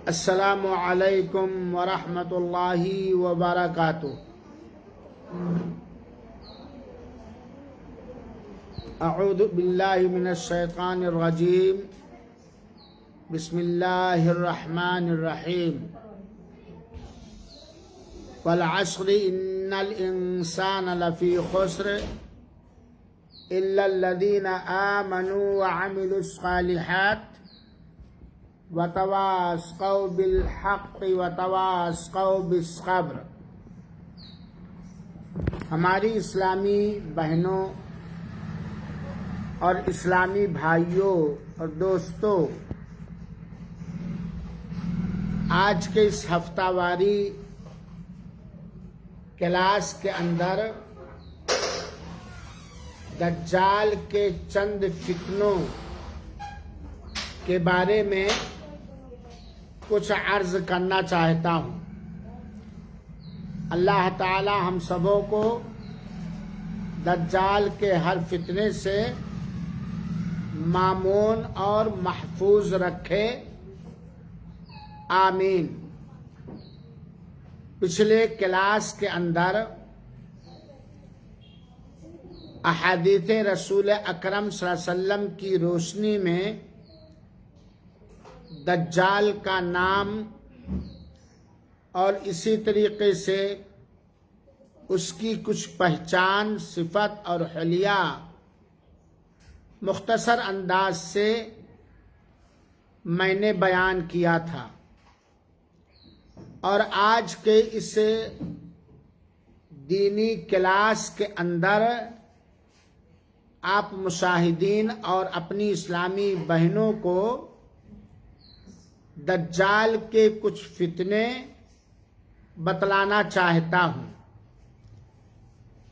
السلام علیکم ورحمۃ اللہ وبرکاتہ۔ اعوذ باللہ من الشیطان الرجیم، بسم اللہ الرحمن الرحیم۔ والعصر ان الانسان لفی خسر الا الذین آمنوا وعملوا الصالحات وتواصوا بالحق وتواصوا بالصبر۔ ہماری اسلامی بہنوں اور اسلامی بھائیوں اور دوستوں، آج کے اس ہفتہ واری کلاس کے اندر دجال کے چند فتنوں کے بارے میں کچھ عرض کرنا چاہتا ہوں۔ اللہ تعالی ہم سبوں کو دجال کے ہر فتنے سے مامون اور محفوظ رکھے، آمین۔ پچھلے کلاس کے اندر احادیث رسول اکرم صلی اللہ علیہ وسلم کی روشنی میں دجال کا نام اور اسی طریقے سے اس کی کچھ پہچان، صفت اور حلیہ مختصر انداز سے میں نے بیان کیا تھا، اور آج کے اس دینی کلاس کے اندر آپ مشاہدین اور اپنی اسلامی بہنوں کو دجال کے کچھ فتنے بتلانا چاہتا ہوں۔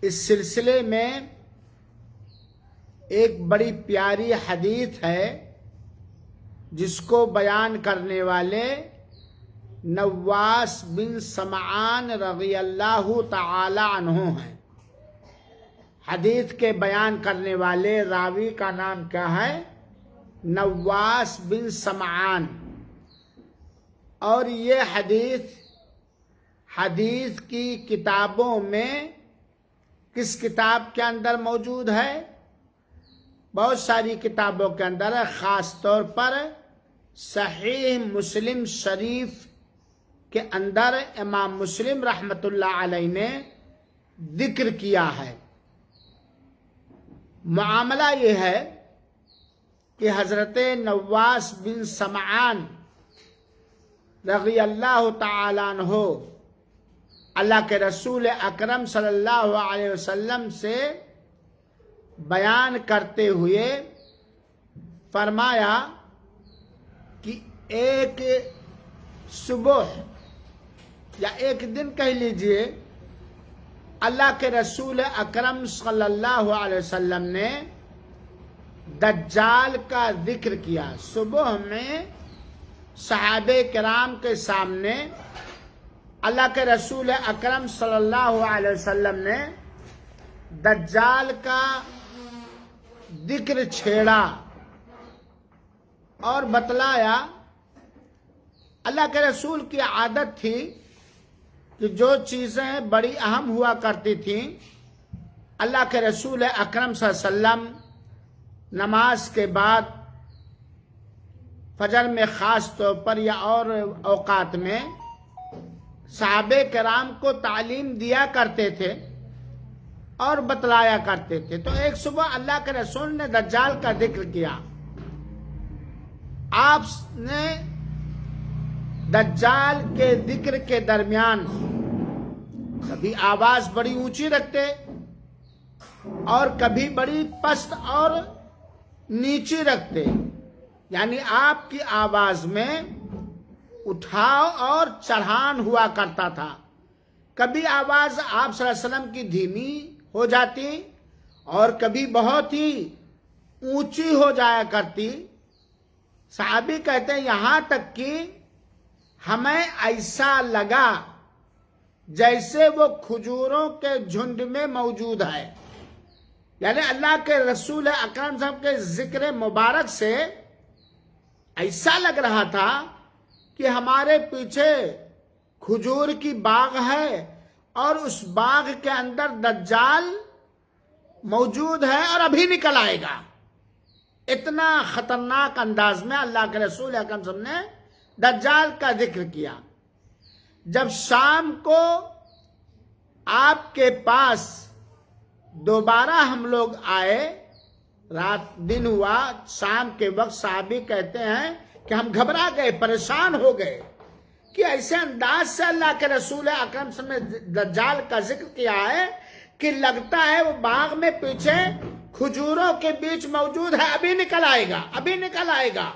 اس سلسلے میں ایک بڑی پیاری حدیث ہے جس کو بیان کرنے والے نواس بن سمعان رضی اللہ تعالی عنہ ہیں۔ حدیث کے بیان کرنے والے راوی کا نام کیا ہے؟ نواس بن سمعان۔ اور یہ حدیث کی کتابوں میں کس کتاب کے اندر موجود ہے؟ بہت ساری کتابوں کے اندر ہے، خاص طور پر صحیح مسلم شریف کے اندر امام مسلم رحمۃ اللہ علیہ نے ذکر کیا ہے۔ معاملہ یہ ہے کہ حضرت نواس بن سمعان رضی اللہ تعالی عنہ اللہ کے رسول اکرم صلی اللہ علیہ وسلم سے بیان کرتے ہوئے فرمایا کہ ایک صبح یا ایک دن کہہ لیجئے، اللہ کے رسول اکرم صلی اللہ علیہ وسلم نے دجال کا ذکر کیا۔ صبح میں صحابہ کرام کے سامنے اللہ کے رسول اکرم صلی اللہ علیہ وسلم نے دجال کا ذکر چھیڑا اور بتلایا۔ اللہ کے رسول کی عادت تھی کہ جو چیزیں بڑی اہم ہوا کرتی تھیں، اللہ کے رسول اکرم صلی اللہ علیہ وسلم نماز کے بعد فجر میں خاص طور پر یا اور اوقات میں صحابہ کرام کو تعلیم دیا کرتے تھے اور بتلایا کرتے تھے۔ تو ایک صبح اللہ کے رسول نے دجال کا ذکر کیا۔ آپ نے دجال کے ذکر کے درمیان کبھی آواز بڑی اونچی رکھتے اور کبھی بڑی پست اور نیچی رکھتے، یعنی آپ کی آواز میں اٹھاؤ اور چڑھان ہوا کرتا تھا۔ کبھی آواز آپ صلی اللہ علیہ وسلم کی دھیمی ہو جاتی اور کبھی بہت ہی اونچی ہو جایا کرتی۔ صحابی کہتے ہیں یہاں تک کہ ہمیں ایسا لگا جیسے وہ کھجوروں کے جھنڈ میں موجود ہے، یعنی اللہ کے رسول اکرم صاحب کے ذکر مبارک سے ایسا لگ رہا تھا کہ ہمارے پیچھے کھجور کی باغ ہے اور اس باغ کے اندر دجال موجود ہے اور ابھی نکل آئے گا. اتنا خطرناک انداز میں اللہ کے رسول اکرم صلی اللہ علیہ وسلم نے دجال کا ذکر کیا. جب شام کو آپ کے پاس دوبارہ ہم لوگ آئے، رات دن ہوا، شام کے وقت صحابی کہتے ہیں کہ ہم گھبرا گئے، پریشان ہو گئے کہ ایسے انداز سے اللہ کے رسول اکرم صلی اللہ علیہ وسلم نے دجال کا ذکر کیا ہے کہ لگتا ہے وہ باغ میں پیچھے کھجوروں کے بیچ موجود ہے، ابھی نکل آئے گا، ابھی نکل آئے گا.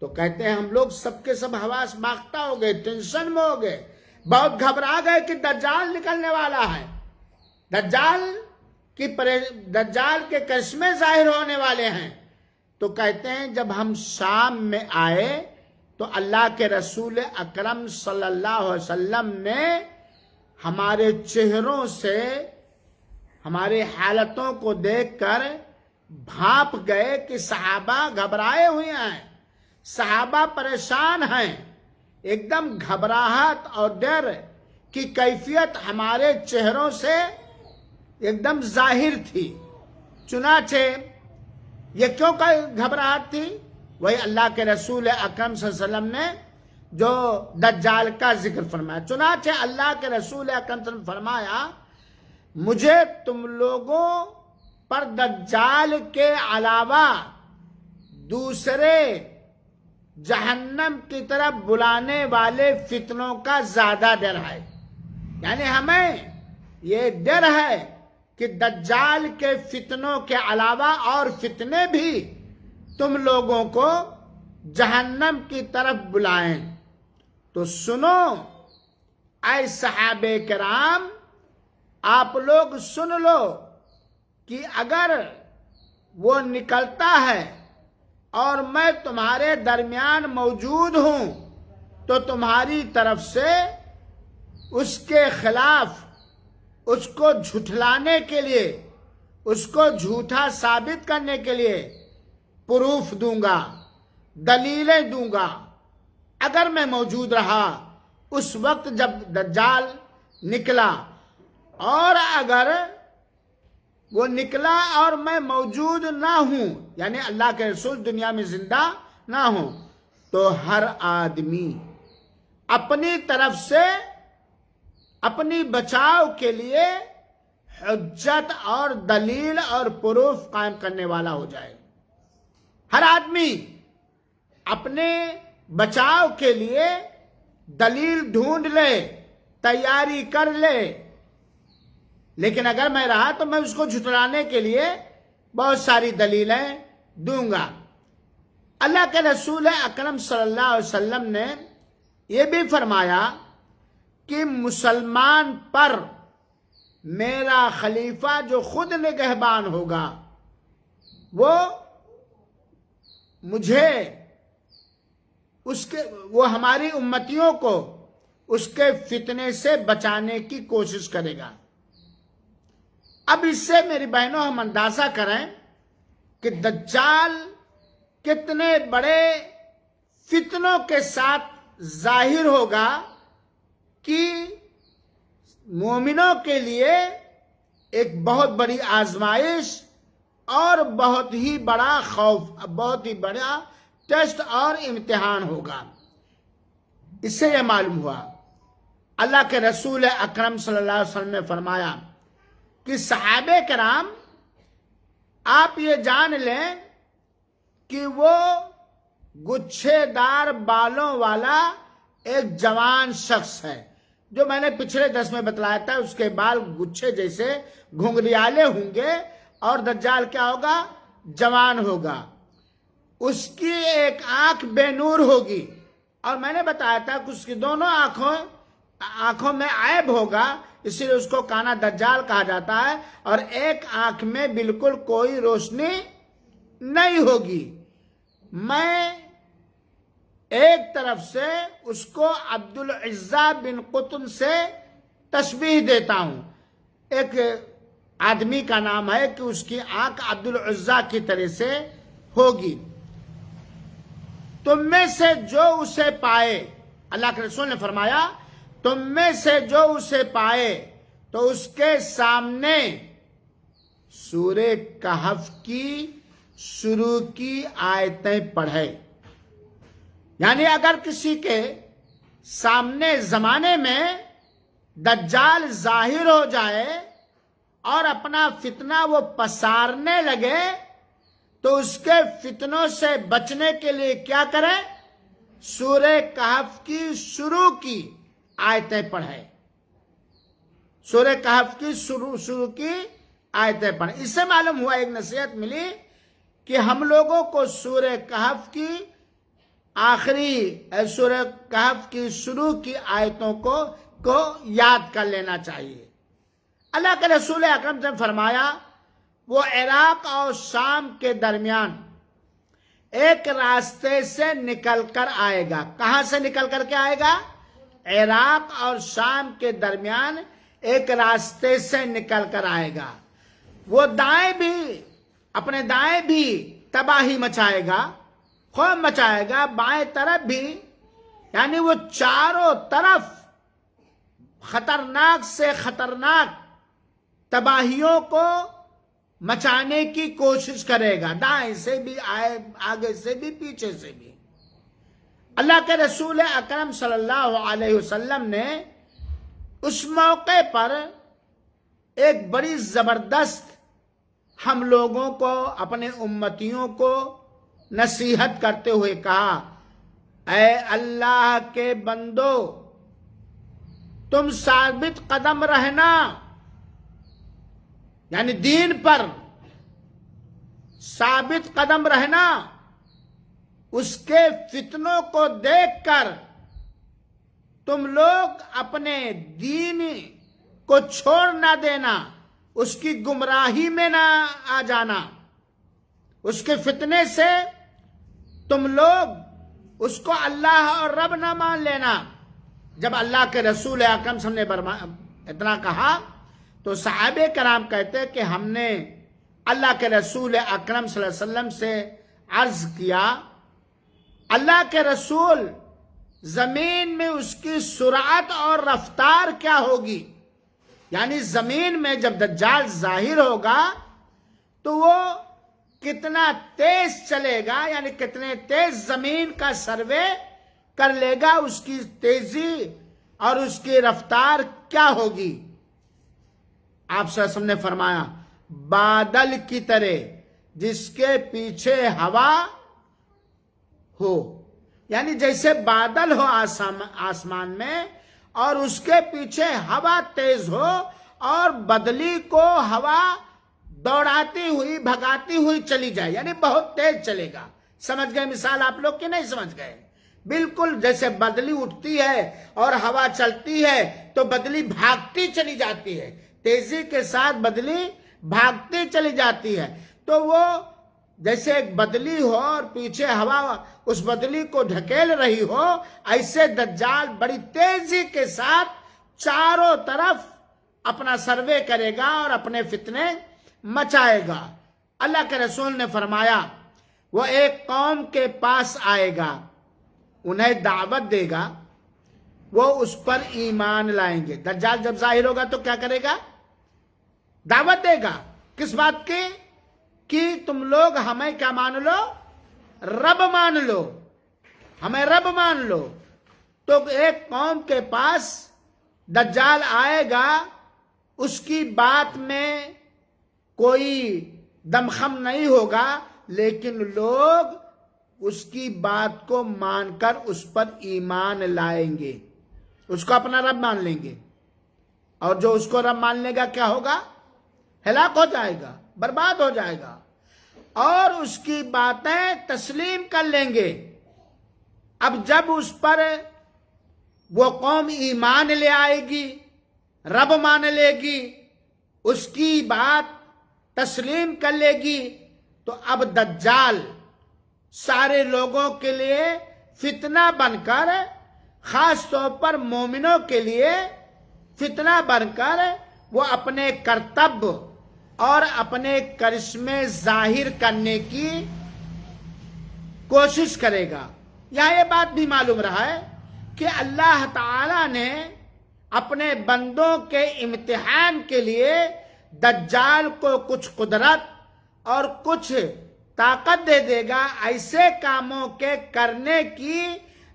تو کہتے ہیں ہم لوگ سب کے سب حواس باختہ ہو گئے، ٹینشن میں ہو گئے، بہت گھبرا گئے کہ دجال نکلنے والا ہے، دجال کے کرشمے ظاہر ہونے والے ہیں. تو کہتے ہیں جب ہم شام میں آئے تو اللہ کے رسول اکرم صلی اللہ علیہ وسلم نے ہمارے چہروں سے ہماری حالتوں کو دیکھ کر بھانپ گئے کہ صحابہ گھبرائے ہوئے ہیں، صحابہ پریشان ہیں. ایک دم گھبراہٹ اور ڈر کی کیفیت ہمارے چہروں سے ایک دم ظاہر تھی. چنانچہ یہ کیوں گھبراہٹ تھی؟ وہی اللہ کے رسول اکرم صلی اللہ علیہ وسلم نے جو دجال کا ذکر فرمایا. چنانچہ اللہ کے رسول اکرم صلی اللہ علیہ وسلم نے فرمایا مجھے تم لوگوں پر دجال کے علاوہ دوسرے جہنم کی طرف بلانے والے فتنوں کا زیادہ ڈر ہے. یعنی ہمیں یہ ڈر ہے کہ دجال کے فتنوں کے علاوہ اور فتنے بھی تم لوگوں کو جہنم کی طرف بلائیں. تو سنو اے صحابہ کرام، آپ لوگ سن لو کہ اگر وہ نکلتا ہے اور میں تمہارے درمیان موجود ہوں تو تمہاری طرف سے اس کے خلاف، اس کو جھٹلانے کے لیے، اس کو جھوٹا ثابت کرنے کے لیے پروف دوں گا، دلیلیں دوں گا. اگر میں موجود رہا اس وقت جب دجال نکلا، اور اگر وہ نکلا اور میں موجود نہ ہوں، یعنی اللہ کے رسول دنیا میں زندہ نہ ہوں، تو ہر آدمی اپنی طرف سے اپنی بچاؤ کے لیے حجت اور دلیل اور پروف قائم کرنے والا ہو جائے. ہر آدمی اپنے بچاؤ کے لیے دلیل ڈھونڈ لے، تیاری کر لے. لیکن اگر میں رہا تو میں اس کو جھٹلانے کے لیے بہت ساری دلیلیں دوں گا. اللہ کے رسول اکرم صلی اللہ علیہ وسلم نے یہ بھی فرمایا کہ مسلمان پر میرا خلیفہ جو خود نگہبان ہوگا وہ مجھے وہ ہماری امتیوں کو اس کے فتنے سے بچانے کی کوشش کرے گا. اب اس سے میری بہنوں ہم اندازہ کریں کہ دجال کتنے بڑے فتنوں کے ساتھ ظاہر ہوگا کہ مومنوں کے لیے ایک بہت بڑی آزمائش اور بہت ہی بڑا خوف، بہت ہی بڑا ٹیسٹ اور امتحان ہوگا. اس سے یہ معلوم ہوا اللہ کے رسول اکرم صلی اللہ علیہ وسلم نے فرمایا کہ صحابہ کرام آپ یہ جان لیں کہ وہ گچھے دار بالوں والا ایک جوان شخص ہے. جو میں نے پچھلے درس میں بتلایا تھا اس کے بال گچھے جیسے گھنگریالے ہوں گے، اور دجال کیا ہوگا؟ جوان ہوگا. اس کی ایک آنکھ بے نور ہوگی، اور میں نے بتایا تھا کہ اس کی دونوں آنکھوں میں عیب ہوگا، اسی لیے اس کو کانا دجال کہا جاتا ہے. اور ایک آنکھ میں بالکل کوئی روشنی نہیں ہوگی. میں ایک طرف سے اس کو عبدالعزہ بن قطن سے تشبیہ دیتا ہوں. ایک آدمی کا نام ہے کہ اس کی آنکھ عبدالعزہ کی طرح سے ہوگی. تم میں سے جو اسے پائے، اللہ کے رسول نے فرمایا تم میں سے جو اسے پائے تو اس کے سامنے سورہ کہف کی شروع کی آیتیں پڑھے۔ یعنی اگر کسی کے سامنے زمانے میں دجال ظاہر ہو جائے اور اپنا فتنہ وہ پسارنے لگے تو اس کے فتنوں سے بچنے کے لیے کیا کرے؟ سورہ کہف کی شروع کی آیتیں پڑھے، سورہ کہف کی شروع کی آیتیں پڑھیں۔ اس سے معلوم ہوا، ایک نصیحت ملی کہ ہم لوگوں کو سورہ کہف کی سورہ کہف کی شروع کی آیتوں کو یاد کر لینا چاہیے۔ اللہ کے رسول اکرم نے فرمایا وہ عراق اور شام کے درمیان ایک راستے سے نکل کر آئے گا۔ کہاں سے نکل کر کے آئے گا؟ عراق اور شام کے درمیان ایک راستے سے نکل کر آئے گا۔ وہ اپنے دائیں بھی تباہی مچائے گا، خوف مچائے گا، بائیں طرف بھی، یعنی وہ چاروں طرف خطرناک سے خطرناک تباہیوں کو مچانے کی کوشش کرے گا، دائیں سے بھی، آگے سے بھی، پیچھے سے بھی۔ اللہ کے رسول اکرم صلی اللہ علیہ وسلم نے اس موقع پر ایک بڑی زبردست ہم لوگوں کو، اپنے امتیوں کو نصیحت کرتے ہوئے کہا، اے اللہ کے بندو، تم ثابت قدم رہنا، یعنی دین پر ثابت قدم رہنا، اس کے فتنوں کو دیکھ کر تم لوگ اپنے دین کو چھوڑ نہ دینا، اس کی گمراہی میں نہ آ جانا، اس کے فتنے سے تم لوگ اس کو اللہ اور رب نہ مان لینا۔ جب اللہ کے رسول اکرم صلی اللہ علیہ وسلم نے اتنا کہا تو صحابہ کرام کہتے کہ ہم نے اللہ کے رسول اکرم صلی اللہ علیہ وسلم سے عرض کیا، اللہ کے رسول، زمین میں اس کی سرعت اور رفتار کیا ہوگی؟ یعنی زمین میں جب دجال ظاہر ہوگا تو وہ کتنا تیز چلے گا، یعنی کتنے تیز زمین کا سروے کر لے گا، اس کی تیزی اور اس کی رفتار کیا ہوگی؟ آپ صلی اللہ علیہ وسلم نے فرمایا بادل کی طرح جس کے پیچھے ہوا ہو، یعنی جیسے بادل ہو آسمان میں اور اس کے پیچھے ہوا تیز ہو اور بدلی کو ہوا دوڑاتی ہوئی بھگاتی ہوئی چلی جائے، یعنی بہت تیز چلے گا۔ سمجھ گئے مثال آپ لوگ کہ نہیں سمجھ گئے؟ بالکل جیسے بدلی اٹھتی ہے اور ہوا چلتی ہے تو بدلی بھاگتی چلی جاتی ہے، تیزی کے ساتھ بدلی بھاگتی چلی جاتی ہے، تو وہ جیسے ایک بدلی ہو اور پیچھے ہوا اس بدلی کو ڈھکیل رہی ہو، ایسے دجال بڑی تیزی کے ساتھ چاروں طرف اپنا سروے کرے گا اور اپنے فتنے مچائے گا۔ اللہ کے رسول نے فرمایا وہ ایک قوم کے پاس آئے گا، انہیں دعوت دے گا، وہ اس پر ایمان لائیں گے۔ دجال جب ظاہر ہوگا تو کیا کرے گا؟ دعوت دے گا، کس بات کی؟ کہ تم لوگ ہمیں کیا مان لو؟ رب مان لو، ہمیں رب مان لو۔ تو ایک قوم کے پاس دجال آئے گا، اس کی بات میں کوئی دمخم نہیں ہوگا، لیکن لوگ اس کی بات کو مان کر اس پر ایمان لائیں گے، اس کو اپنا رب مان لیں گے، اور جو اس کو رب مان لے گا کیا ہوگا؟ ہلاک ہو جائے گا، برباد ہو جائے گا، اور اس کی باتیں تسلیم کر لیں گے۔ اب جب اس پر وہ قوم ایمان لے آئے گی، رب مان لے گی، اس کی بات تسلیم کر لے گی، تو اب دجال سارے لوگوں کے لیے فتنہ بن کر، خاص طور پر مومنوں کے لیے فتنہ بن کر، وہ اپنے کرتب اور اپنے کرشمے ظاہر کرنے کی کوشش کرے گا۔ یہاں یہ بات بھی معلوم رہا ہے کہ اللہ تعالی نے اپنے بندوں کے امتحان کے لیے دجال کو کچھ قدرت اور کچھ طاقت دے دے گا ایسے کاموں کے کرنے کی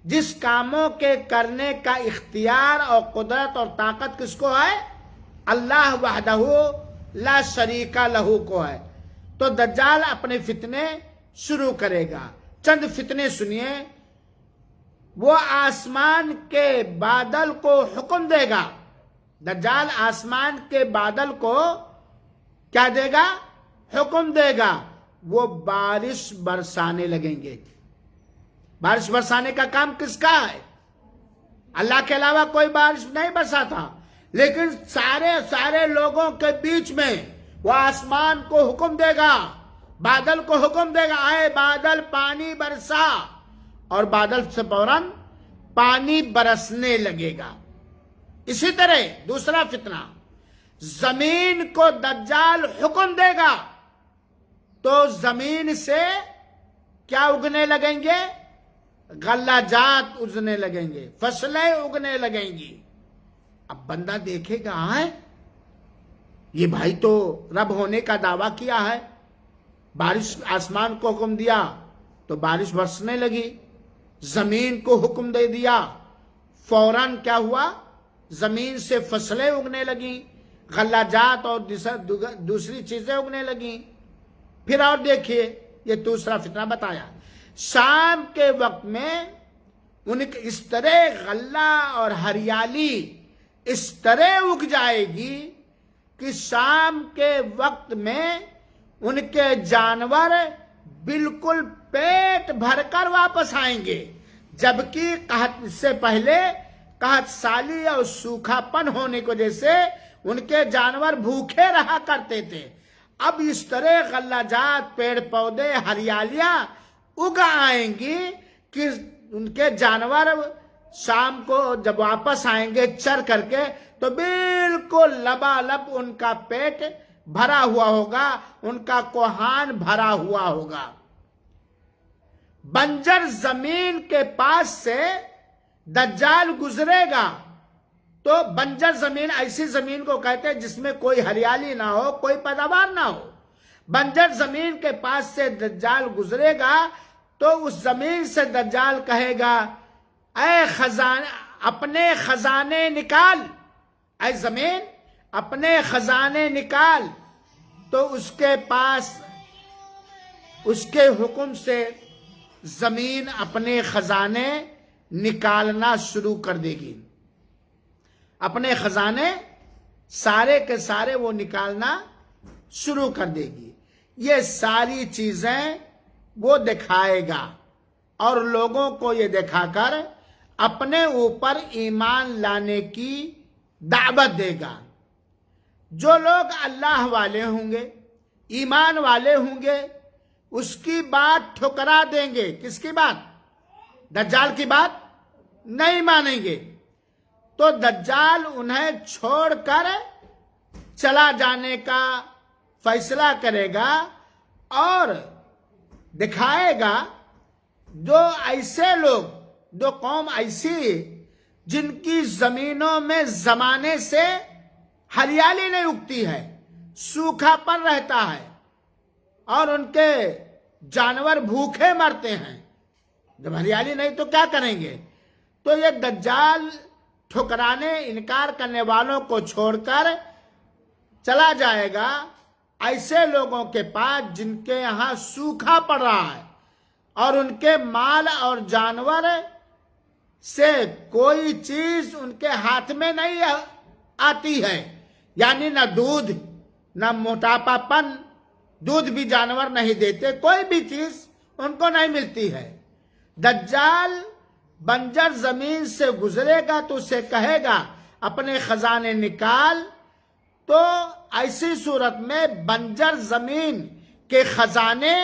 جس کاموں کے کرنے کا اختیار اور قدرت اور طاقت کس کو ہے؟ اللہ وحدہ لا شریک لہ کو ہے۔ تو دجال اپنے فتنے شروع کرے گا۔ چند فتنے سنیے۔ وہ آسمان کے بادل کو حکم دے گا۔ دجال آسمان کے بادل کو کیا دے گا؟ حکم دے گا۔ وہ بارش برسانے لگیں گے۔ بارش برسانے کا کام کس کا ہے؟ اللہ کے علاوہ کوئی بارش نہیں برساتا، لیکن سارے لوگوں کے بیچ میں وہ آسمان کو حکم دے گا، بادل کو حکم دے گا، اے بادل پانی برسا، اور بادل سے فوراً پانی برسنے لگے گا۔ اسی طرح دوسرا فتنہ، زمین کو دجال حکم دے گا تو زمین سے کیا اگنے لگیں گے؟ غلہ جات اگنے لگیں گے، فصلیں اگنے لگیں گی۔ اب بندہ دیکھے گا یہ بھائی تو رب ہونے کا دعویٰ کیا ہے، بارش آسمان کو حکم دیا تو بارش برسنے لگی، زمین کو حکم دے دیا فوراً کیا ہوا؟ زمین سے فصلیں اگنے لگیں، غلہ جات اور دوسری چیزیں اگنے لگیں۔ پھر اور دیکھیے یہ دوسرا فتنہ بتایا، شام کے وقت میں ان کے اس طرح غلہ اور ہریالی اس طرح اگ جائے گی کہ شام کے وقت میں ان کے جانور بالکل پیٹ بھر کر واپس آئیں گے، جبکہ قحط سے پہلے قحط سالی اور سوکھا پن ہونے کی وجہ سے ان کے جانور بھوکے رہا کرتے تھے۔ اب اس طرح غلہ جات، پیڑ پودے، ہریالیاں اگ آئیں گی کہ ان کے جانور شام کو جب واپس آئیں گے چر کر کے تو بالکل لبالب ان کا پیٹ بھرا ہوا ہوگا، ان کا کوہان بھرا ہوا ہوگا۔ بنجر زمین کے پاس سے دجال گزرے گا تو بنجر زمین ایسی زمین کو کہتے ہیں جس میں کوئی ہریالی نہ ہو، کوئی پیداوار نہ ہو۔ بنجر زمین کے پاس سے دجال گزرے گا تو اس زمین سے دجال کہے گا، اے خزانے، اپنے خزانے نکال، اے زمین اپنے خزانے نکال۔ تو اس کے پاس اس کے حکم سے زمین اپنے خزانے نکالنا شروع کر دے گی، اپنے خزانے سارے کے سارے وہ نکالنا شروع کر دے گی۔ یہ ساری چیزیں وہ دکھائے گا اور لوگوں کو یہ دکھا کر اپنے اوپر ایمان لانے کی دعوت دے گا۔ جو لوگ اللہ والے ہوں گے، ایمان والے ہوں گے، اس کی بات ٹھکرا دیں گے۔ کس کی بات؟ دجال کی بات نہیں مانیں گے تو دجال انہیں چھوڑ کر چلا جانے کا فیصلہ کرے گا اور دکھائے گا جو ایسے لوگ، جو قوم ایسی جن کی زمینوں میں زمانے سے ہریالی نہیں اگتی ہے، سوکھا پن رہتا ہے اور ان کے جانور بھوکے مرتے ہیں۔ جب ہریالی نہیں تو کیا کریں گے؟ تو یہ دجال ٹھکرانے، انکار کرنے والوں کو چھوڑ کر چلا جائے گا ایسے لوگوں کے پاس جن کے یہاں سوکھا پڑ رہا ہے اور ان کے مال اور جانور سے کوئی چیز ان کے ہاتھ میں نہیں آتی ہے، یعنی نہ دودھ، نہ موٹاپا پن، دودھ بھی جانور نہیں دیتے، کوئی بھی چیز ان کو نہیں ملتی ہے۔ دجال بنجر زمین سے گزرے گا تو اسے کہے گا اپنے خزانے نکال، تو ایسی صورت میں بنجر زمین کے خزانے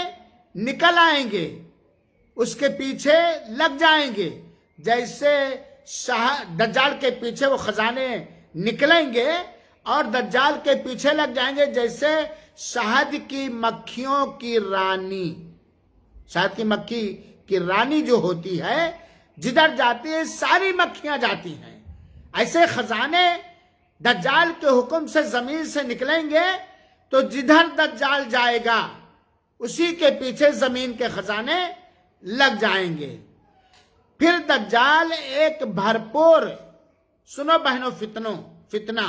نکل آئیں گے، اس کے پیچھے لگ جائیں گے۔ جیسے دجال کے پیچھے وہ خزانے نکلیں گے اور دجال کے پیچھے لگ جائیں گے، جیسے شہد کی مکھیوں کی رانی، شہد کی مکھی کی رانی جو ہوتی ہے جدھر جاتی ہے ساری مکھیاں جاتی ہیں، ایسے خزانے دجال کے حکم سے زمین سے نکلیں گے تو جدھر دجال جائے گا اسی کے پیچھے زمین کے خزانے لگ جائیں گے۔ پھر دجال ایک بھرپور، سنو بہنوں فتنہ،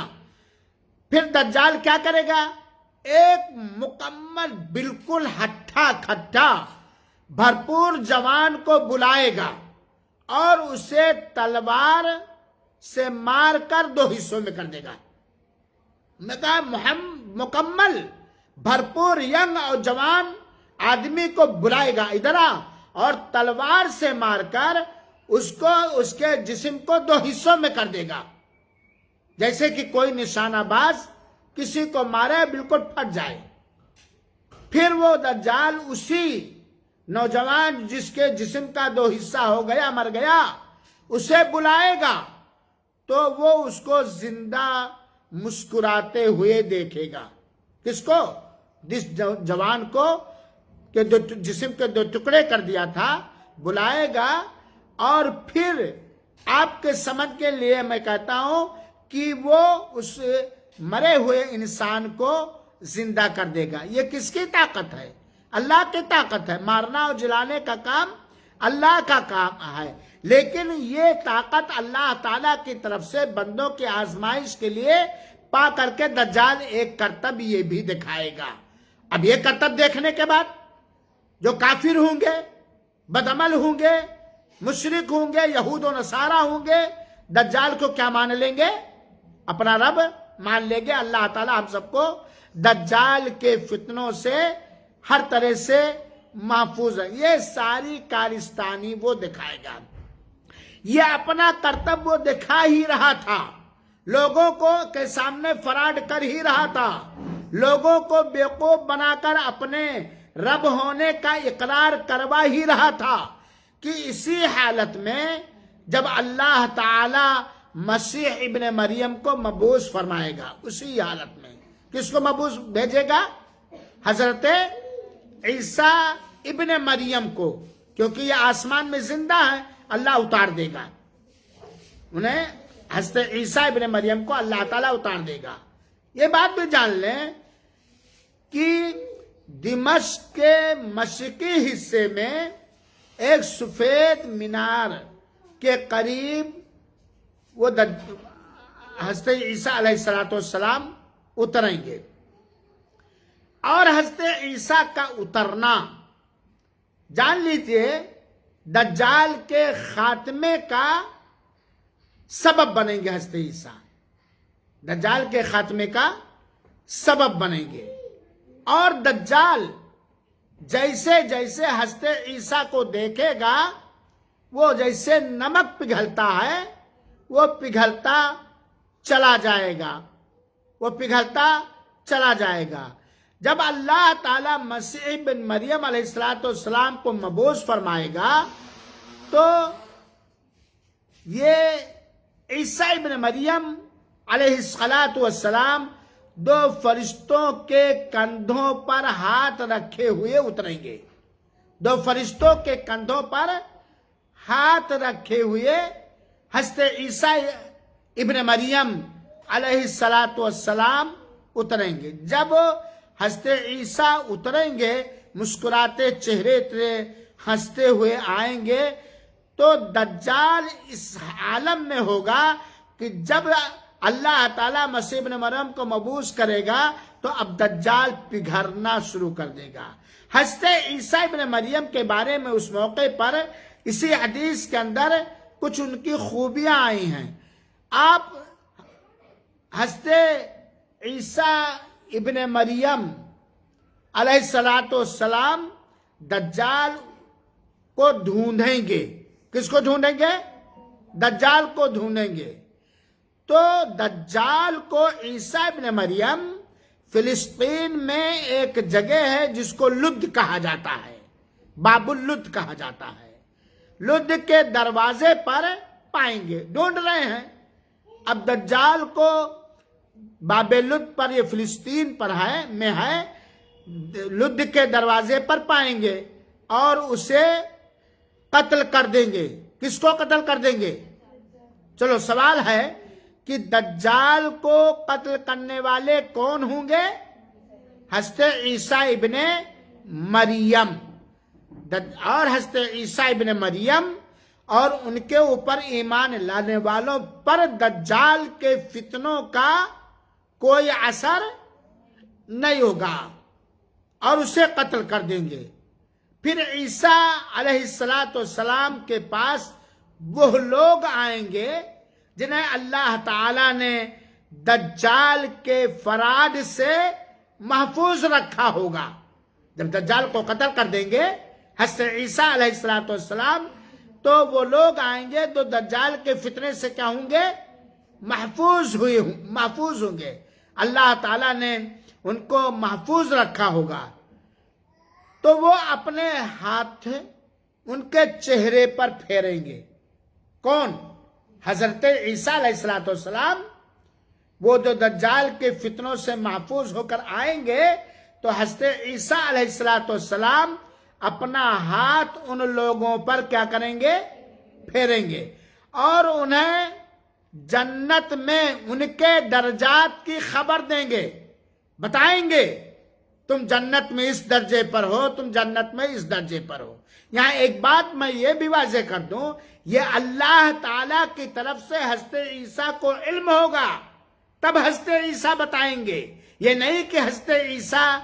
پھر دجال کیا کرے گا؟ ایک مکمل بالکل ہٹھا کھٹا بھرپور جوان کو بلائے گا اور اسے تلوار سے مار کر 2 حصوں میں کر دے گا۔ میں کہا مکمل بھرپور ینگ اور جوان آدمی کو بلائے گا، ادھر آ، اور تلوار سے مار کر اس کے جسم کو 2 حصوں میں کر دے گا، جیسے کہ کوئی نشانہ باز کسی کو مارے بالکل پھٹ جائے۔ پھر وہ دجال اسی نوجوان جس کے جسم کا 2 حصہ ہو گیا، مر گیا، اسے بلائے گا تو وہ اس کو زندہ مسکراتے ہوئے دیکھے گا۔ کس کو؟ جس جوان کو کہ جسم کے 2 ٹکڑے کر دیا تھا، بلائے گا، اور پھر آپ کے سمجھ کے لیے میں کہتا ہوں کہ وہ اس مرے ہوئے انسان کو زندہ کر دے گا۔ یہ کس کی طاقت ہے؟ اللہ کی طاقت ہے۔ مارنا اور جلانے کا کام اللہ کا کام ہے، لیکن یہ طاقت اللہ تعالیٰ کی طرف سے بندوں کی آزمائش کے لیے پا کر کے دجال ایک کرتب یہ بھی دکھائے گا۔ اب یہ کرتب دیکھنے کے بعد جو کافر ہوں گے، بدعمل ہوں گے، مشرک ہوں گے، یہود و نصارہ ہوں گے، دجال کو کیا مان لیں گے؟ اپنا رب مان لیں گے۔ اللہ تعالیٰ ہم سب کو دجال کے فتنوں سے ہر طرح سے محفوظ ہے۔ یہ ساری کارستانی وہ دکھائے گا، یہ اپنا کرتب وہ دکھا ہی رہا تھا، لوگوں کو کے سامنے فراڈ کر ہی رہا تھا، لوگوں کو بیوقوف بنا کر اپنے رب ہونے کا اقرار کروا ہی رہا تھا کہ اسی حالت میں جب اللہ تعالی مسیح ابن مریم کو مبعوث فرمائے گا، اسی حالت میں کس کو مبعوث بھیجے گا؟ حضرت عیسیٰ ابن مریم کو، کیونکہ یہ آسمان میں زندہ ہے، اللہ اتار دے گا انہیں، حضرت عیسیٰ ابن مریم کو اللہ تعالیٰ اتار دے گا۔ یہ بات بھی جان لیں کہ دمشق کے مشرقی حصے میں ایک سفید مینار کے قریب وہ حضرت عیسیٰ علیہ السلام اتریں گے، اور حضرت عیسیٰ کا اترنا جان لیجیے دجال کے خاتمے کا سبب بنیں گے۔ حضرت عیسیٰ دجال کے خاتمے کا سبب بنیں گے، اور دجال جیسے جیسے حضرت عیسیٰ کو دیکھے گا وہ جیسے نمک پگھلتا ہے وہ پگھلتا چلا جائے گا، وہ پگھلتا چلا جائے گا۔ جب اللہ تعالیٰ مسیح بن مریم علیہ السلام کو مبعوث فرمائے گا تو یہ عیسیٰ ابن مریم علیہ السلام 2 فرشتوں کے کندھوں پر ہاتھ رکھے ہوئے اتریں گے، 2 فرشتوں کے کندھوں پر ہاتھ رکھے ہوئے حضرت عیسیٰ ابن مریم علیہ السلام اتریں گے۔ جب حضرت عیسیٰ اتریں گے مسکراتے چہرے سے ہنستے ہوئے آئیں گے تو دجال اس عالم میں ہوگا کہ جب اللہ تعالیٰ مسیح ابن مریم کو مبعوث کرے گا تو اب دجال پگھلنا شروع کر دے گا۔ حضرت عیسیٰ ابن مریم کے بارے میں اس موقع پر اسی حدیث کے اندر کچھ ان کی خوبیاں آئی ہیں۔ آپ حضرت عیسیٰ ابن مریم علیہ السلام دجال کو ڈھونڈیں گے۔ کس کو ڈھونڈیں گے؟ دجال کو ڈھونڈیں گے۔ تو دجال کو عیسیٰ ابن مریم فلسطین میں ایک جگہ ہے جس کو لد کہا جاتا ہے، باب اللد کہا جاتا ہے، لد کے دروازے پر پائیں گے، ڈھونڈ رہے ہیں۔ اب دجال کو باب لد پر، یہ فلسطین پر ہے، لد کے دروازے پر پائیں گے اور اسے قتل کر دیں گے. کس کو قتل کر دیں گے؟ چلو سوال ہے کہ دجال کو قتل کرنے والے کون ہوں گے؟ حضرت عیسیٰ ابن مریم. اور حضرت عیسیٰ ابن مریم اور ان کے اوپر ایمان لانے والوں پر دجال کے فتنوں کا کوئی اثر نہیں ہوگا اور اسے قتل کر دیں گے. پھر عیسیٰ علیہ السلام کے پاس وہ لوگ آئیں گے جنہیں اللہ تعالی نے دجال کے فراد سے محفوظ رکھا ہوگا. جب دجال کو قتل کر دیں گے حضرت عیسیٰ علیہ السلام تو وہ لوگ آئیں گے تو دجال کے فتنے سے کیا ہوں گے؟ محفوظ ہوں گے. اللہ تعالیٰ نے ان کو محفوظ رکھا ہوگا. تو وہ اپنے ہاتھ ان کے چہرے پر پھیریں گے. کون؟ حضرت عیسیٰ علیہ السلام. وہ جو دجال کے فتنوں سے محفوظ ہو کر آئیں گے تو حضرت عیسیٰ علیہ السلام اپنا ہاتھ ان لوگوں پر کیا کریں گے؟ پھیریں گے اور انہیں جنت میں ان کے درجات کی خبر دیں گے. بتائیں گے تم جنت میں اس درجے پر ہو، تم جنت میں اس درجے پر ہو. یہاں ایک بات میں یہ بھی واضح کر دوں، یہ اللہ تعالی کی طرف سے حضرت عیسیٰ کو علم ہوگا تب حضرت عیسیٰ بتائیں گے. یہ نہیں کہ حضرت عیسیٰ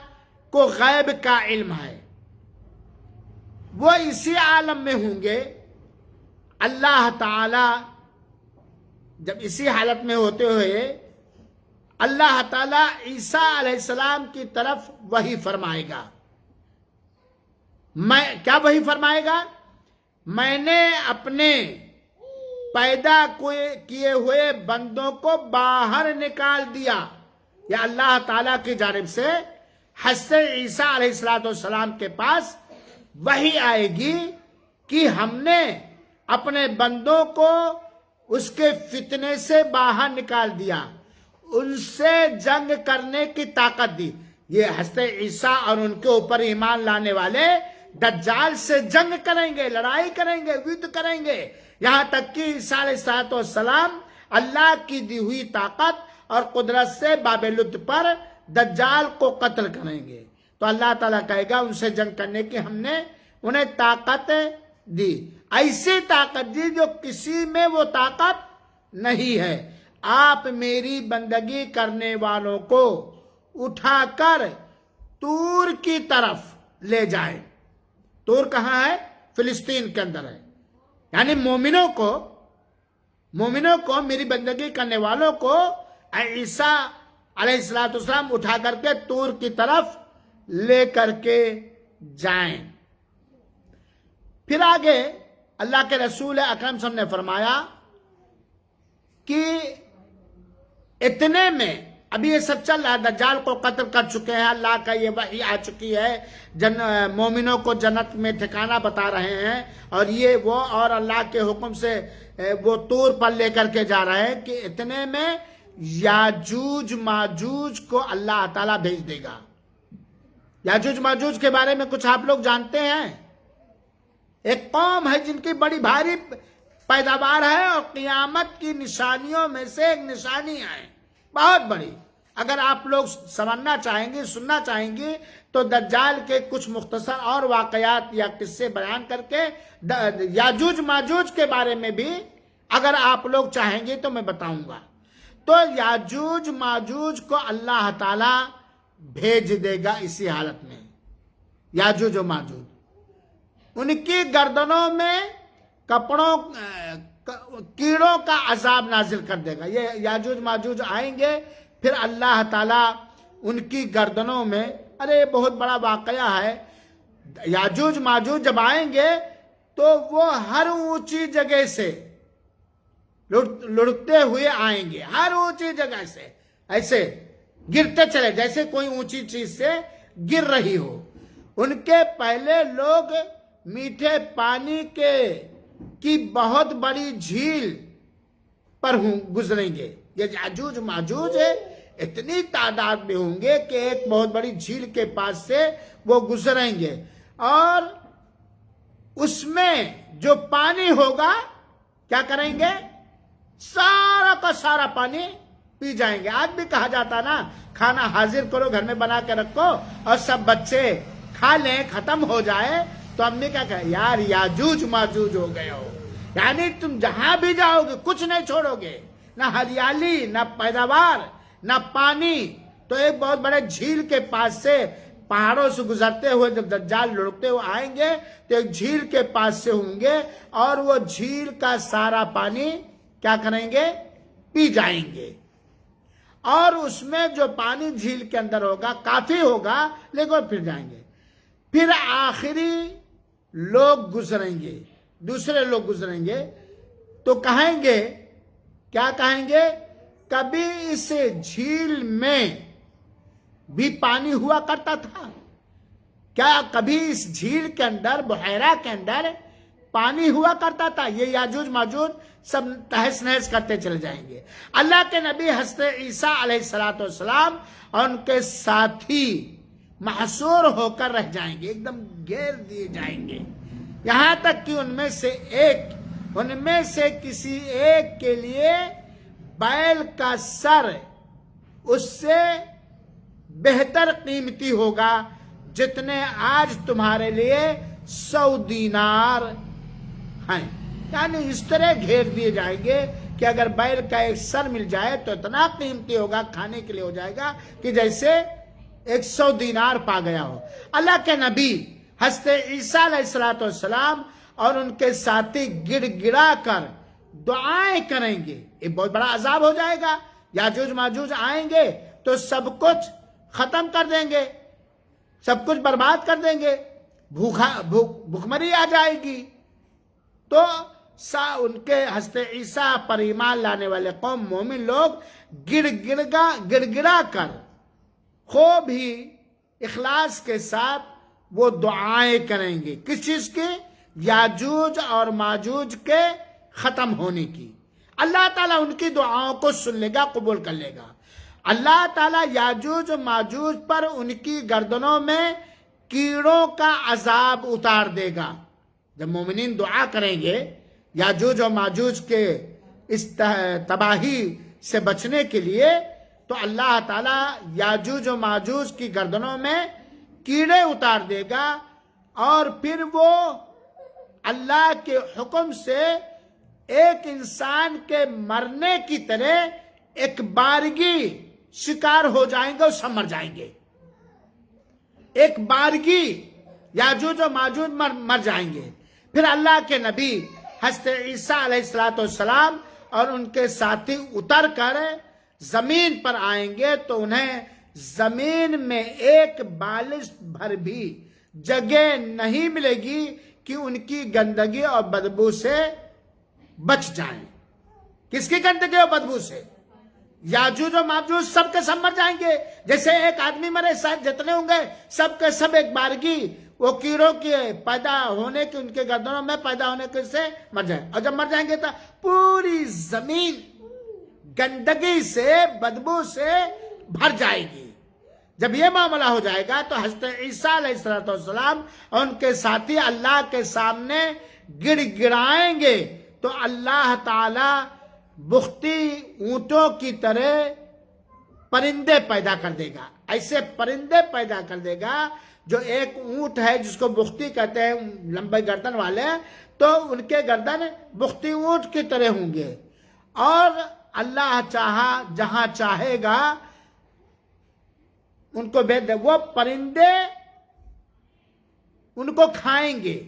کو غیب کا علم ہے. وہ اسی عالم میں ہوں گے. اللہ تعالی جب اسی حالت میں ہوتے ہوئے اللہ تعالیٰ عیسیٰ علیہ السلام کی طرف وحی فرمائے گا. کیا وحی فرمائے گا؟ میں نے اپنے پیدا کیے ہوئے بندوں کو باہر نکال دیا. یا اللہ تعالیٰ کی جانب سے حضرت عیسیٰ علیہ السلام کے پاس وحی آئے گی کہ ہم نے اپنے بندوں کو اس کے فتنے سے باہر نکال دیا، ان سے جنگ کرنے کی طاقت دی. یہ حضرت عیسیٰ اور ان کے اوپر ایمان لانے والے دجال سے جنگ کریں گے، لڑائی کریں گے، ود کریں گے، یہاں تک کہ عیسیٰ علیہ السلام اللہ کی دی ہوئی طاقت اور قدرت سے باب لد پر دجال کو قتل کریں گے. تو اللہ تعالیٰ کہے گا ان سے جنگ کرنے کی ہم نے انہیں طاقت دی، ایسی طاقت دی جو کسی میں وہ طاقت نہیں ہے. آپ میری بندگی کرنے والوں کو اٹھا کر طور کی طرف لے جائیں. طور کہاں ہے؟ فلسطین کے اندر ہے. یعنی مومنوں کو میری بندگی کرنے والوں کو عیسیٰ علیہ السلام اٹھا کر کے طور کی طرف لے کر کے جائیں. پھر آگے اللہ کے رسول اکرم صلی اللہ علیہ وسلم نے فرمایا کہ اتنے میں ابھی یہ سب چل رہا ہے، دجال کو قتل کر چکے ہیں، اللہ کا یہ وحی آ چکی ہے، مومنوں کو جنت میں ٹھکانہ بتا رہے ہیں اور یہ وہ اور اللہ کے حکم سے وہ طور پر لے کر کے جا رہے ہیں کہ اتنے میں یاجوج ماجوج کو اللہ تعالیٰ بھیج دے گا. یاجوج ماجوج کے بارے میں کچھ آپ لوگ جانتے ہیں؟ ایک قوم ہے جن کی بڑی بھاری پیداوار ہے اور قیامت کی نشانیوں میں سے ایک نشانی ہے بہت بڑی. اگر آپ لوگ سمجھنا چاہیں گے، سننا چاہیں گے تو دجال کے کچھ مختصر اور واقعات یا قصے بیان کر کے یاجوج ماجوج کے بارے میں بھی اگر آپ لوگ چاہیں گے تو میں بتاؤں گا. تو یاجوج ماجوج کو اللہ تعالی بھیج دے گا اسی حالت میں. یاجوج و ماجوج ان کی گردنوں میں کیڑوں کا عذاب نازل کر دے گا. یہ یاجوج ماجوج آئیں گے پھر اللہ تعالیٰ ان کی گردنوں میں، ارے بہت بڑا واقعہ ہے. یاجوج ماجوج جب آئیں گے تو وہ ہر اونچی جگہ سے لڑکتے ہوئے آئیں گے، ہر اونچی جگہ سے ایسے گرتے چلے جیسے کوئی اونچی چیز سے گر رہی ہو. ان کے پہلے لوگ میٹھے پانی کی بہت بڑی جھیل پر گزریں گے. یہ یاجوج ماجوج ہے، اتنی تعداد میں ہوں گے کہ ایک بہت بڑی جھیل کے پاس سے وہ گزریں گے اور اس میں جو پانی ہوگا کیا کریں گے؟ سارا کا سارا پانی پی جائیں گے۔ آج بھی کہا جاتا نا کھانا حاضر کرو، گھر میں بنا کے رکھو اور سب بچے کھا لیں، ختم ہو جائے، تو ہم نے کیا کہا؟ یار یاجوج ماجوج ہو گئے ہو، یعنی تم جہاں بھی جاؤ گے کچھ نہیں چھوڑو گے، نہ ہریالی، نہ پیداوار، نہ پانی۔ تو ایک بہت بڑے جھیل کے پاس سے پہاڑوں سے گزرتے ہوئے جب دجال لڑکتے ہوئے آئیں گے تو ایک جھیل کے پاس سے ہوں گے اور وہ جھیل کا سارا پانی کیا کریں گے؟ پی جائیں گے، اور اس میں جو پانی جھیل کے اندر ہوگا کافی ہوگا، لیکن پھر جائیں گے۔ پھر آخری لوگ گزریں گے، دوسرے لوگ گزریں گے تو کہیں گے، کیا کہیں گے؟ کبھی اس جھیل میں بھی پانی ہوا کرتا تھا کیا؟ کبھی اس جھیل کے اندر، بحیرہ کے اندر پانی ہوا کرتا تھا؟ یہ یاجوج ماجوج سب تہس نہس کرتے چلے جائیں گے۔ اللہ کے نبی حضرت عیسیٰ علیہ السلام اور ان کے ساتھی محصور ہو کر رہ جائیں گے، ایک دم گھیر دیے جائیں گے، یہاں تک کہ ان میں سے کسی ایک کے لیے بیل کا سر اس سے بہتر قیمتی ہوگا جتنے آج تمہارے لیے 100 دینار ہیں۔ یعنی اس طرح گھیر دیے جائیں گے کہ اگر بیل کا ایک سر مل جائے تو اتنا قیمتی ہوگا، کھانے کے لیے ہو جائے گا کہ جیسے 100 دینار پا گیا ہو۔ اللہ کے نبی حضرت عیسیٰ علیہ السلام اور ان کے ساتھی گڑ گڑا کر دعائیں کریں گے۔ ایک بہت بڑا عذاب ہو جائے گا، یاجوج ماجوج آئیں گے تو سب کچھ ختم کر دیں گے، سب کچھ برباد کر دیں گے، بھوکمری آ جائے گی۔ تو ان کے حضرت عیسیٰ پر ایمان لانے والے قوم مومن لوگ گڑ گڑا کر خوب ہی اخلاص کے ساتھ وہ دعائیں کریں گے۔ کس چیز کی؟ یاجوج اور ماجوج کے ختم ہونے کی۔ اللہ تعالیٰ ان کی دعاؤں کو سن لے گا، قبول کر لے گا۔ اللہ تعالیٰ یاجوج و ماجوج پر ان کی گردنوں میں کیڑوں کا عذاب اتار دے گا۔ جب مومنین دعا کریں گے یاجوج و ماجوج کے اس تباہی سے بچنے کے لیے، تو اللہ تعالیٰ یاجوج و ماجوج کی گردنوں میں کیڑے اتار دے گا، اور پھر وہ اللہ کے حکم سے ایک انسان کے مرنے کی طرح ایک بارگی شکار ہو جائیں گے اور سب مر جائیں گے۔ ایک بارگی یاجوج و ماجوج مر جائیں گے۔ پھر اللہ کے نبی حضرت عیسیٰ علیہ السلام اور ان کے ساتھی اتر کر زمین پر آئیں گے تو انہیں زمین میں ایک بالش بھر بھی جگہ نہیں ملے گی کہ ان کی گندگی اور بدبو سے بچ جائیں۔ کس کی گندگی اور بدبو سے؟ یاجوج و ماجوج سب کے سب مر جائیں گے۔ جیسے ایک آدمی مرے، ساتھ جتنے ہوں گے سب کے سب ایک بارگی وہ کیڑوں کے پیدا ہونے کی، ان کے گردنوں میں پیدا ہونے کے سے مر جائیں، اور جب مر جائیں گے تو پوری زمین گندگی سے، بدبو سے بھر جائے گی۔ جب یہ معاملہ ہو جائے گا تو حضرت عیسیٰ علیہ السلام اور ان کے ساتھی اللہ کے سامنے گڑ گڑائیں گے تو اللہ تعالی بختی اونٹوں کی طرح پرندے پیدا کر دے گا۔ ایسے پرندے پیدا کر دے گا جو ایک اونٹ ہے جس کو بختی کہتے ہیں، لمبے گردن والے، تو ان کے گردن بختی اونٹ کی طرح ہوں گے، اور اللہ چاہا جہاں چاہے گا ان کو بھیج دے، وہ پرندے ان کو کھائیں گے،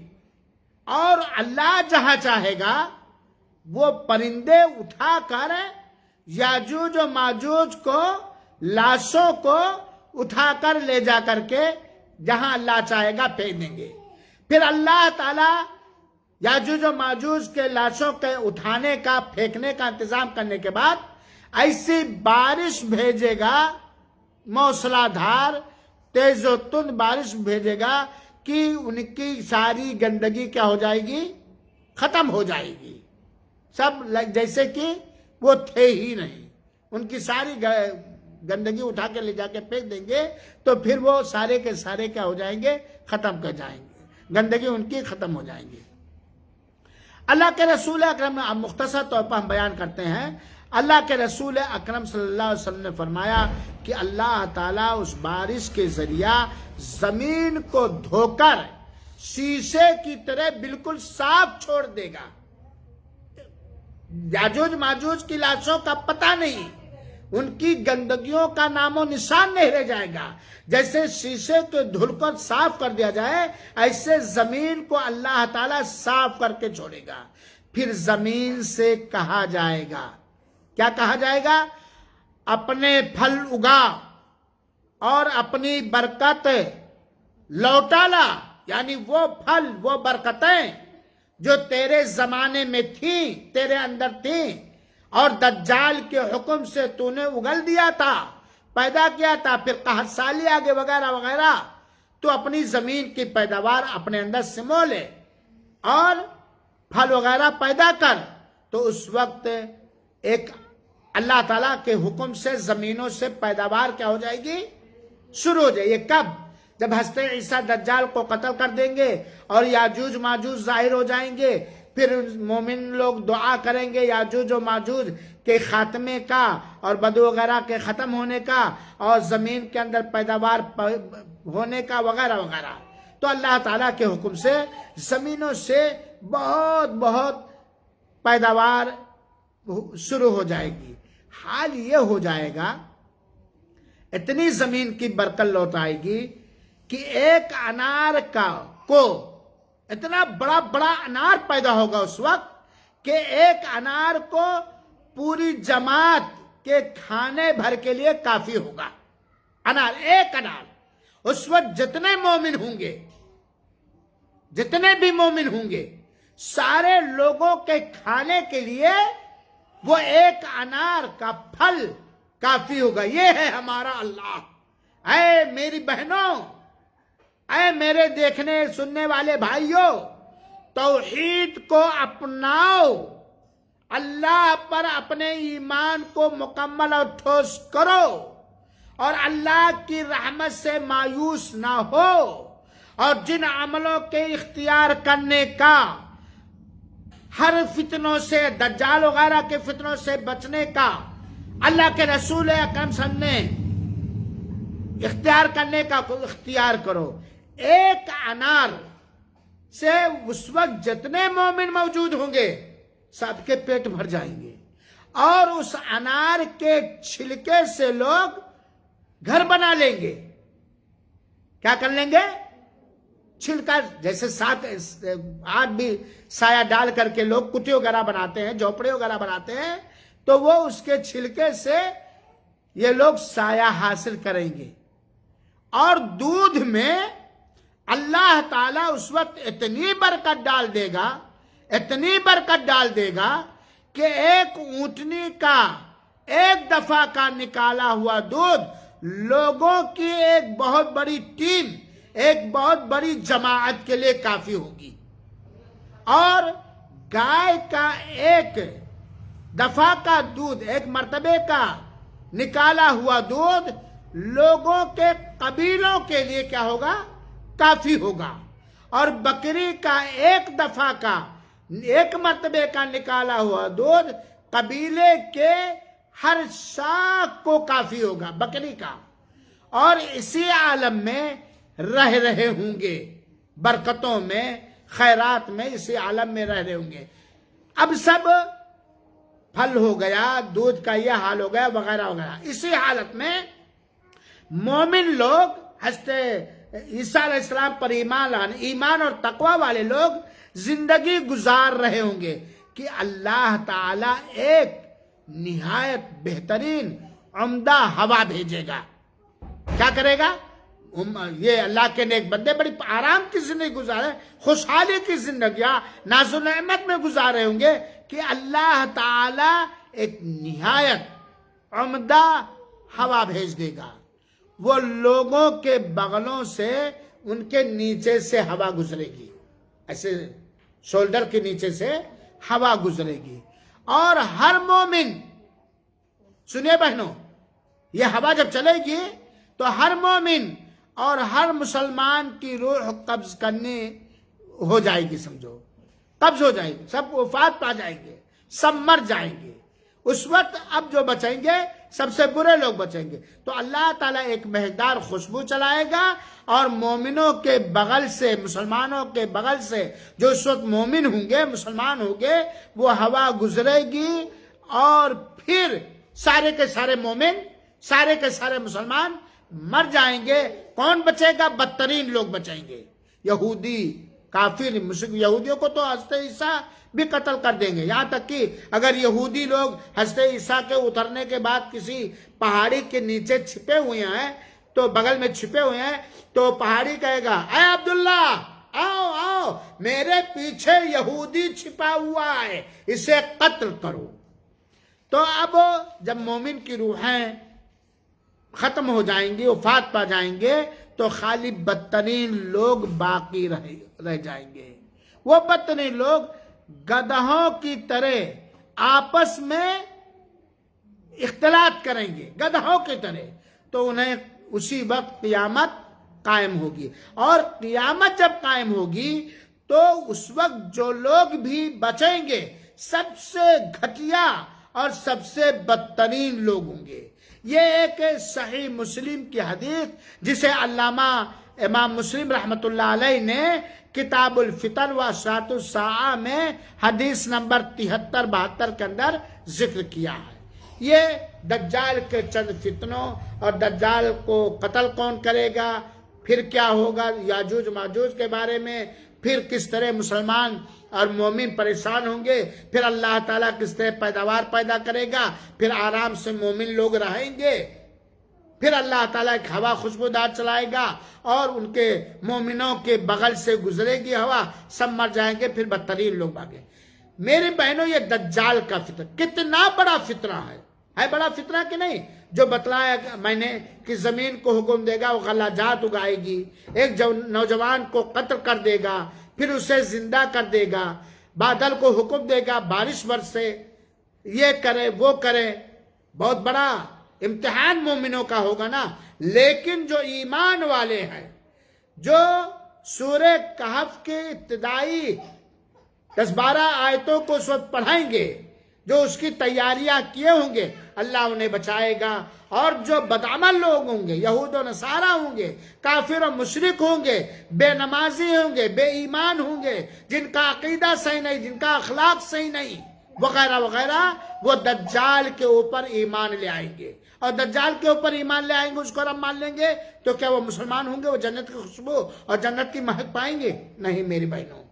اور اللہ جہاں چاہے گا وہ پرندے اٹھا کر یاجوج و ماجوج کو، لاشوں کو اٹھا کر لے جا کر کے جہاں اللہ چاہے گا پھینک دیں گے۔ پھر اللہ تعالیٰ یاجوج و ماجوج کے لاشوں کے اٹھانے کا، پھینکنے کا انتظام کرنے کے بعد ایسی بارش بھیجے گا، موسلا دھار تیز و تند بارش بھیجے گا کہ ان کی ساری گندگی کیا ہو جائے گی؟ ختم ہو جائے گی، سب جیسے کہ وہ تھے ہی نہیں۔ ان کی ساری گندگی اٹھا کے لے جا کے پھینک دیں گے تو پھر وہ سارے کے سارے کیا ہو جائیں گے؟ ختم کر جائیں گے۔ گندگی ان کی ختم ہو جائیں گی۔ اللہ کے رسول اکرم، مختصر طور پر ہم بیان کرتے ہیں، اللہ کے رسول اکرم صلی اللہ علیہ وسلم نے فرمایا کہ اللہ تعالیٰ اس بارش کے ذریعہ زمین کو دھو کر شیشے کی طرح بالکل صاف چھوڑ دے گا۔ یاجوج ماجوج کی لاشوں کا پتہ نہیں، ان کی گندگیوں کا نام و نشان نہیں رہ جائے گا۔ جیسے شیشے کو دھل کر صاف کر دیا جائے، ایسے زمین کو اللہ تعالیٰ صاف کر کے چھوڑے گا۔ پھر زمین سے کہا جائے گا، کیا کہا جائے گا؟ اپنے پھل اگا اور اپنی برکت لوٹا لا، یعنی وہ پھل، وہ برکتیں جو تیرے زمانے میں تھیں، تیرے اندر تھیں، اور دجال کے حکم سے تو نے اگل دیا تھا، پیدا کیا تھا، پھر قحط سالی آگے وغیرہ وغیرہ، تو اپنی زمین کی پیداوار اپنے اندر سمو لے اور پھل وغیرہ پیدا کر۔ تو اس وقت ایک اللہ تعالیٰ کے حکم سے زمینوں سے پیداوار کیا ہو جائے گی؟ شروع ہو جائے۔ یہ کب؟ جب حضرت عیسیٰ دجال کو قتل کر دیں گے اور یاجوج ماجوج ظاہر ہو جائیں گے، پھر مومن لوگ دعا کریں گے یاجوج و ماجوج کے خاتمے کا اور بدو وغیرہ کے ختم ہونے کا اور زمین کے اندر پیداوار ہونے کا وغیرہ وغیرہ۔ تو اللہ تعالیٰ کے حکم سے زمینوں سے بہت بہت پیداوار شروع ہو جائے گی۔ حال یہ ہو جائے گا، اتنی زمین کی برکت لوٹ آئے گی کہ ایک انار کو اتنا بڑا بڑا انار پیدا ہوگا اس وقت کہ ایک انار کو پوری جماعت کے کھانے بھر کے لیے کافی ہوگا۔ انار، ایک انار، اس وقت جتنے مومن ہوں گے، جتنے بھی مومن ہوں گے، سارے لوگوں کے کھانے کے لیے وہ ایک انار کا پھل کافی ہوگا۔ یہ ہے ہمارا اللہ۔ اے میری بہنوں، اے میرے دیکھنے سننے والے بھائیوں، توحید کو اپناؤ، اللہ پر اپنے ایمان کو مکمل اور ٹھوس کرو، اور اللہ کی رحمت سے مایوس نہ ہو، اور جن عملوں کے اختیار کرنے کا، ہر فتنوں سے، دجال وغیرہ کے فتنوں سے بچنے کا اللہ کے رسول اکرم صلی اللہ علیہ وسلم نے اختیار کرنے کا اختیار کرو۔ ایک انار سے اس وقت جتنے مومن موجود ہوں گے سب کے پیٹ بھر جائیں گے، اور اس انار کے چھلکے سے لوگ گھر بنا لیں گے۔ کیا کر لیں گے؟ چھلکا، جیسے ساتھ آج بھی سایہ ڈال کر کے لوگ کٹی وغیرہ بناتے ہیں، جھوپڑے وغیرہ بناتے ہیں، تو وہ اس کے چھلکے سے یہ لوگ سایہ حاصل کریں گے۔ اور دودھ میں اللہ تعالیٰ اس وقت اتنی برکت ڈال دے گا، اتنی برکت ڈال دے گا کہ ایک اونٹنی کا ایک دفعہ کا نکالا ہوا دودھ لوگوں کی ایک بہت بڑی ٹیم، ایک بہت بڑی جماعت کے لیے کافی ہوگی۔ اور گائے کا ایک دفعہ کا دودھ، ایک مرتبے کا نکالا ہوا دودھ لوگوں کے قبیلوں کے لیے کیا ہوگا؟ کافی ہوگا۔ اور بکری کا ایک دفعہ کا، ایک مرتبے کا نکالا ہوا دودھ قبیلے کے ہر شاخ کو کافی ہوگا، بکری کا۔ اور اسی عالم میں رہ رہے ہوں گے، برکتوں میں، خیرات میں، اسی عالم میں رہ رہے ہوں گے۔ اب سب پھل ہو گیا، دودھ کا یہ حال ہو گیا وغیرہ وغیرہ۔ اسی حالت میں مومن لوگ، حضرت عیسیٰ علیہ السلام پر ایمان اور تقوی والے لوگ زندگی گزار رہے ہوں گے کہ اللہ تعالیٰ ایک نہایت بہترین عمدہ ہوا بھیجے گا۔ کیا کرے گا؟ یہ اللہ کے نیک بندے بڑی آرام کی زندگی گزارے، خوشحالی کی زندگیاں ناز و نعمت میں گزارے ہوں گے کہ اللہ تعالیٰ ایک نہایت عمدہ ہوا بھیج دے گا۔ وہ لوگوں کے بغلوں سے، ان کے نیچے سے ہوا گزرے گی، ایسے شولڈر کے نیچے سے ہوا گزرے گی، اور ہر مومن، سنیے بہنوں، یہ ہوا جب چلے گی تو ہر مومن اور ہر مسلمان کی روح قبض کرنے ہو جائے گی، سمجھو قبض ہو جائے گی، سب وفات پا جائیں گے، سب مر جائیں گے۔ اس وقت اب جو بچیں گے سب سے برے لوگ بچیں گے، تو اللہ تعالیٰ ایک مہکدار خوشبو چلائے گا اور مومنوں کے بغل سے، مسلمانوں کے بغل سے جو اس وقت مومن ہوں گے، مسلمان ہوں گے، وہ ہوا گزرے گی اور پھر سارے کے سارے مومن، سارے کے سارے مسلمان مر جائیں گے۔ کون بچے گا؟ بدترین لوگ بچیں گے، یہودی، کافر، مشرک۔ یہودیوں کو تو حضرت عیسیٰ بھی قتل کر دیں گے، یہاں تک کہ اگر یہودی لوگ حضرت عیسیٰ کے اترنے کے بعد کسی پہاڑی کے نیچے چھپے ہوئے ہیں، تو بغل میں چھپے ہوئے ہیں، تو پہاڑی کہے گا اے عبداللہ آؤ آؤ، میرے پیچھے یہودی چھپا ہوا ہے، اسے قتل کرو۔ تو اب جب مومن کی روحیں ختم ہو جائیں گی، وفات پا جائیں گے، تو خالی بدترین لوگ باقی رہ جائیں گے۔ وہ بدترین لوگ گدھوں کی طرح آپس میں اختلاط کریں گے، گدھوں کی طرح، تو انہیں اسی وقت قیامت قائم ہوگی۔ اور قیامت جب قائم ہوگی تو اس وقت جو لوگ بھی بچیں گے سب سے گھٹیا اور سب سے بدترین لوگ ہوں گے۔ یہ ایک صحیح مسلم کی حدیث جسے علامہ امام مسلم رحمۃ اللہ علیہ نے کتاب الفتن و اشراط الساعہ میں حدیث نمبر 73-72 کے اندر ذکر کیا ہے۔ یہ دجال کے چند فتنوں اور دجال کو قتل کون کرے گا، پھر کیا ہوگا، یاجوج ماجوج کے بارے میں، پھر کس طرح مسلمان اور مومن پریشان ہوں گے، پھر اللہ تعالیٰ کس طرح پیداوار پیدا کرے گا، پھر آرام سے مومن لوگ رہیں گے، پھر اللہ تعالیٰ ایک ہوا خوشبودار چلائے گا اور ان کے مومنوں کے بغل سے گزرے گی ہوا، سب مر جائیں گے، پھر بدترین لوگ بھاگیں۔ میرے بہنوں، یہ دجال کا فتنہ کتنا بڑا فتنہ ہے بڑا فتنہ کہ نہیں؟ جو بتلایا میں نے کہ زمین کو حکم دے گا وہ غلہ جات اگائے گی، ایک نوجوان کو قتل کر دے گا، پھر اسے زندہ کر دے گا، بادل کو حکم دے گا بارش برسے، یہ کرے وہ کرے، بہت بڑا امتحان مومنوں کا ہوگا نا۔ لیکن جو ایمان والے ہیں، جو سورہ کہف کے ابتدائی 10-12 آیتوں کو اس وقت پڑھیں گے، جو اس کی تیاریاں کیے ہوں گے، اللہ انہیں بچائے گا۔ اور جو بدعمل لوگ ہوں گے، یہود و نصارہ ہوں گے، کافر و مشرک ہوں گے، بے نمازی ہوں گے، بے ایمان ہوں گے، جن کا عقیدہ صحیح نہیں، جن کا اخلاق صحیح نہیں، وغیرہ وغیرہ، وہ دجال کے اوپر ایمان لے آئیں گے۔ اور دجال کے اوپر ایمان لے آئیں گے، اس کو ہم مان لیں گے، تو کیا وہ مسلمان ہوں گے؟ وہ جنت کی خوشبو اور جنت کی مہک پائیں گے؟ نہیں میری بہنوں۔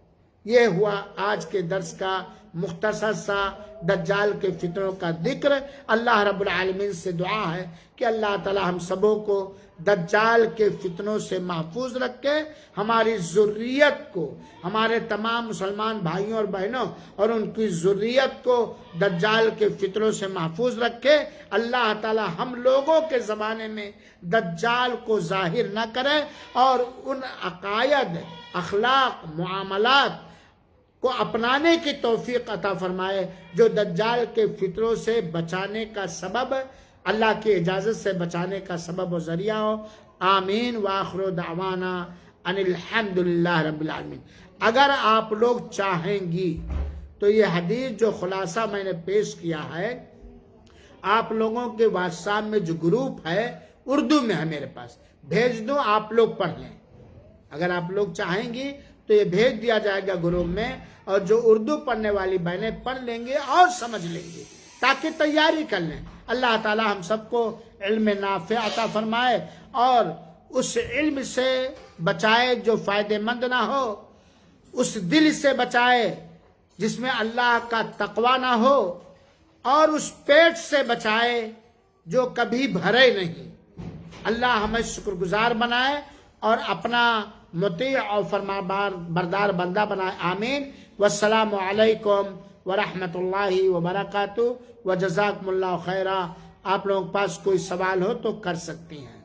یہ ہوا آج کے درس کا مختصر سا دجال کے فتنوں کا ذکر۔ اللہ رب العالمین سے دعا ہے کہ اللہ تعالی ہم سبوں کو دجال کے فتنوں سے محفوظ رکھے، ہماری ذریت کو، ہمارے تمام مسلمان بھائیوں اور بہنوں اور ان کی ذریت کو دجال کے فتنوں سے محفوظ رکھے۔ اللہ تعالی ہم لوگوں کے زمانے میں دجال کو ظاہر نہ کرے اور ان عقائد، اخلاق، معاملات کو اپنانے کی توفیق عطا فرمائے جو دجال کے فتنوں سے بچانے کا سبب، اللہ کی اجازت سے بچانے کا سبب و ذریعہ ہو۔ آمین وآخر دعوانا ان الحمدللہ رب العالمین۔ اگر آپ لوگ چاہیں گی تو یہ حدیث جو خلاصہ میں نے پیش کیا ہے، آپ لوگوں کے واٹس ایپ میں جو گروپ ہے اردو میں ہے میرے پاس، بھیج دو، آپ لوگ پڑھ لیں۔ اگر آپ لوگ چاہیں گی تو یہ بھیج دیا جائے گا گروپ میں، اور جو اردو پڑھنے والی بہنیں پڑھ لیں گے اور سمجھ لیں گے تاکہ تیاری کر لیں۔ اللہ تعالی ہم سب کو علم نافع عطا فرمائے اور اس علم سے بچائے جو فائدہ مند نہ ہو، اس دل سے بچائے جس میں اللہ کا تقوی نہ ہو، اور اس پیٹ سے بچائے جو کبھی بھرے نہیں۔ اللہ ہمیں شکر گزار بنائے اور اپنا مطیع اور فرما بردار بندہ بنائے۔ آمین۔ والسلام علیکم ورحمۃ اللہ وبرکاتہ وجزاکم اللہ خیرہ۔ آپ لوگوں کے پاس کوئی سوال ہو تو کر سکتی ہیں۔